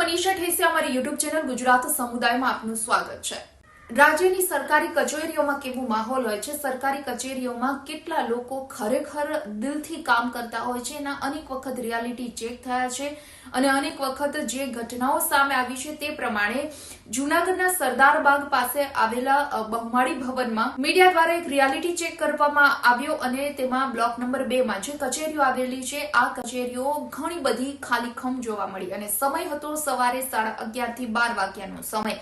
મનીષા ઠેસિયા અમારી YouTube channel Gujarat સમુદાયમાં આપનું સ્વાગત છે। રાજ્યની સરકારી કચેરીઓમાં કેવો માહોલ હોય છે, સરકારી કચેરીઓમાં કેટલા લોકો ખરેખર દિલથી કામ કરતા હોય છે, એના અનેક વખત રિયાલિટી ચેક થયા છે અને અનેક વખત જે ઘટનાઓ સામે આવી છે તે પ્રમાણે જૂનાગઢના સરદાર બાગ પાસે આવેલા બહુમાળી ભવનમાં મીડિયા દ્વારા એક રિયાલિટી ચેક કરવામાં આવ્યો અને તેમાં બ્લોક નંબર 2 માં જે કચેરીઓ આવેલી છે આ કચેરીઓ ઘણી બધી ખાલીખમ જોવા મળી અને સમય હતો સવારે 11:30 થી 12 વાગ્યાનો સમય।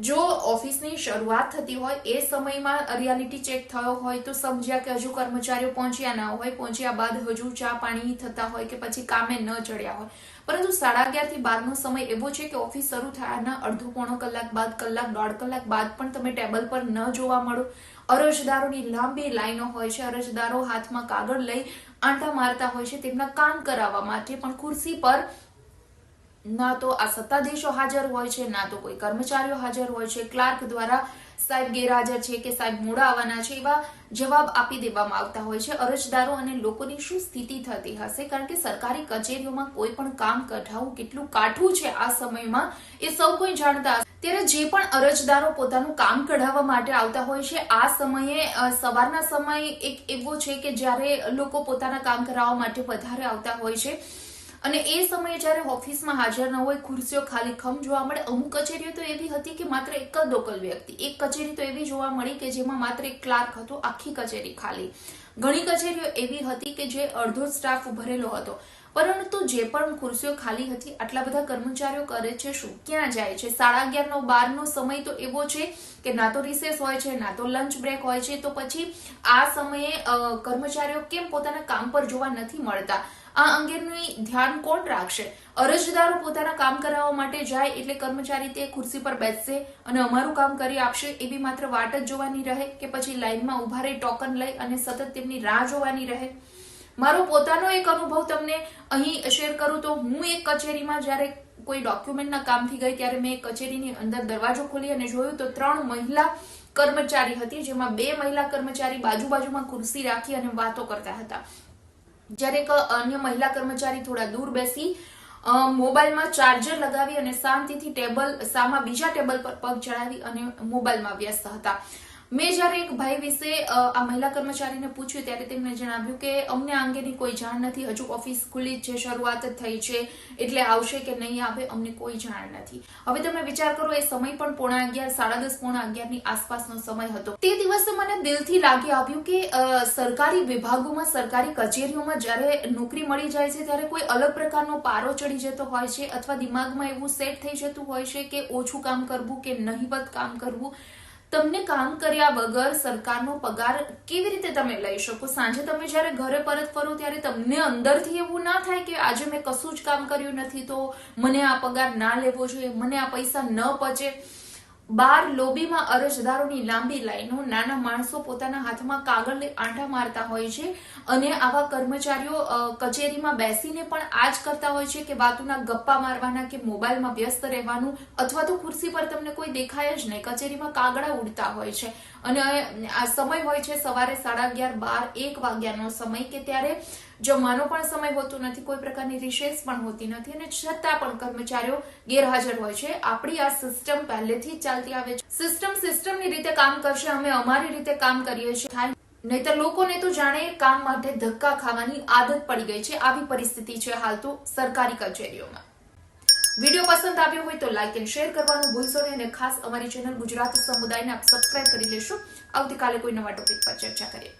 જો ઓફિસની શરૂઆત થતી હોય એ સમયમાં રિયાલિટી ચેક થયો હોય તો સમજ્યા કે હજુ કર્મચારીઓ પહોંચ્યા ના હોય, પહોંચ્યા બાદ હજુ ચા પાણી થતા હોય કે પછી કામે ન ચડ્યા હોય, પરંતુ 11:30 થી 12 નો સમય એવો છે કે ઓફિસ શરૂ થયાના અડધો પોણો કલાક બાદ, કલાક દોઢ કલાક બાદ પણ તમે ટેબલ પર ન જોવા મળો। અરજદારોની લાંબી લાઈનો હોય છે, અરજદારો હાથમાં કાગળ લઈ આંટા મારતા હોય છે તેમના કામ કરાવવા માટે, પણ ખુરશી પર ના તો આ સત્તાધીશો હાજર હોય છે, ના તો કોઈ કર્મચારીઓ હાજર હોય છે। ક્લાર્ક દ્વારા સાહેબ ગેરહાજર છે કે સાહેબ મોડા આવવાના છે એવા જવાબ આપી દેવામાં આવતા હોય છે। અરજદારો અને લોકોની શું સ્થિતિ થતી હશે, કારણ કે સરકારી કચેરીઓમાં કોઈ પણ કામ કઢાવવું કેટલું કાઠું છે આ સમયમાં એ સૌ કોઈ જાણતા હશે। ત્યારે જે પણ અરજદારો પોતાનું કામ કઢાવવા માટે આવતા હોય છે આ સમયે સવારના સમય એક એવો છે કે જ્યારે લોકો પોતાના કામ કરાવવા માટે વધારે આવતા હોય છે અને એ સમયે જ્યારે ઓફિસમાં હાજર ન હોય, ખુરશીઓ ખાલીખમ જોવા મળે। અમુક કચેરીઓ તો એવી હતી કે માત્ર એક જ લોકલ વ્યક્તિ, એક કચેરી તો એવી જોવા મળી કે જેમાં માત્ર એક ક્લાર્ક હતો, આખી કચેરી ખાલી। ઘણી કચેરીઓ એવી હતી કે જે અડધો સ્ટાફ ભરેલો હતો, પરંતુ જે પણ ખુરશીઓ ખાલી હતી આટલા બધા કર્મચારીઓ કરે છે શું, ક્યાં જાય છે? 11:30 નો 12 નો સમય તો એવો છે કે ના તો રિસેસ હોય છે, ના તો લંચ બ્રેક હોય છે, તો પછી આ સમયે કર્મચારીઓ કેમ પોતાના કામ પર જોવા નથી મળતા? આ અંગેનું ધ્યાન કોણ રાખશે? અરજદારો પોતાના કામ કરાવવા માટે જાય એટલે કર્મચારી તે ખુરશી પર બેસશે અને અમારું કામ કરી આપશે એવી માત્ર વાટ જ જોવાની રહે કે પછી લાઈનમાં ઉભા રહી ટોકન લઈ અને સતત તેમની રાહ જોવાની રહે? મારો પોતાનો એક અનુભવ તમને અહીં શેર કરું તો હું એક કચેરીમાં જ્યારે કોઈ ડોક્યુમેન્ટના કામથી ગઈ ત્યારે મેં કચેરીની અંદર દરવાજો ખોલી અને જોયું તો 3 મહિલા કર્મચારી હતી, જેમાં 2 મહિલા કર્મચારી બાજુમાં ખુરશી રાખી અને વાતો કરતા હતા, જ્યારે એક અન્ય મહિલા કર્મચારી થોડા દૂર બેસી મોબાઈલમાં ચાર્જર લગાવી અને શાંતિથી સામા બીજા ટેબલ પર પગ ચડાવી અને મોબાઈલમાં વ્યસ્ત હતા। મેં જ્યારે એક ભાઈ વિશે આ મહિલા કર્મચારીને પૂછ્યું ત્યારે તેમણે જણાવ્યું કે અમને આ અંગેની કોઈ જાણ નથી, હજુ ઓફિસ ખુલ્લી જ છે, શરૂઆત જ થઈ છે એટલે આવશે કે નહીં આવે અમને કોઈ જાણ નથી। હવે તમે વિચાર કરો, એ સમય પણ 11:30, 10:30, 11:45 ની આસપાસનો સમય હતો। તે દિવસે મને દિલથી લાગી આવ્યું કે સરકારી વિભાગોમાં, સરકારી કચેરીઓમાં જ્યારે નોકરી મળી જાય છે ત્યારે કોઈ અલગ પ્રકારનો પારો ચડી જતો હોય છે અથવા દિમાગમાં એવું સેટ થઈ જતું હોય છે કે ઓછું કામ કરવું કે નહિવત કામ કરવું। તમને કામ કર્યા વગર સરકારનો પગાર કેવી રીતે તમે લઈ શકો? સાંજે તમે જ્યારે ઘરે પરત ફરો ત્યારે તમને અંદરથી એવું ના થાય કે આજે મેં કશું જ કામ કર્યું નથી તો મને આ પગાર ના લેવો જોઈએ, મને આ પૈસા ન પચે? બાર લોબીમાં અરજદારોની લાંબી લાઈનો, નાના માણસો પોતાના હાથમાં કાગળ લઈ આંટા મારતા હોય છે અને આવા કર્મચારીઓ કચેરીમાં બેસીને પણ આ જ કરતા હોય છે કે વાતોના ગપ્પા મારવાના કે મોબાઈલમાં વ્યસ્ત રહેવાનું, અથવા તો ખુરશી પર તમને કોઈ દેખાય જ નહીં, કચેરીમાં કાગડા ઉડતા હોય છે અને આ સમય હોય છે સવારે 11:30, 12, 1 વાગ્યાનો સમય કે ત્યારે જમવાનો પણ સમય હોતો નથી, કોઈ પ્રકારની રિસેસ પણ હોતી નથી અને છતાં પણ કર્મચારીઓ ગેરહાજર હોય છે। આપણી આ સિસ્ટમ પહેલેથી ચાલતી આવે છે, સિસ્ટમની રીતે કામ કરશે, અમે અમારી રીતે કામ કરીએ છીએ, નહીતર લોકોને તો જાણે કામ માટે ધક્કા ખાવાની આદત પડી ગઈ છે। આવી પરિસ્થિતિ છે હાલ તો સરકારી કચેરીઓમાં। વિડીયો પસંદ આવ્યો હોય તો લાઈક અને શેર કરવાનું ભૂલશો નહીં અને ખાસ અમારી ચેનલ ગુજરાત સમુદાયને આપ સબસ્ક્રાઇબ કરી લેશો। આવતીકાલે કોઈ નવા ટોપિક પર ચર્ચા કરીએ।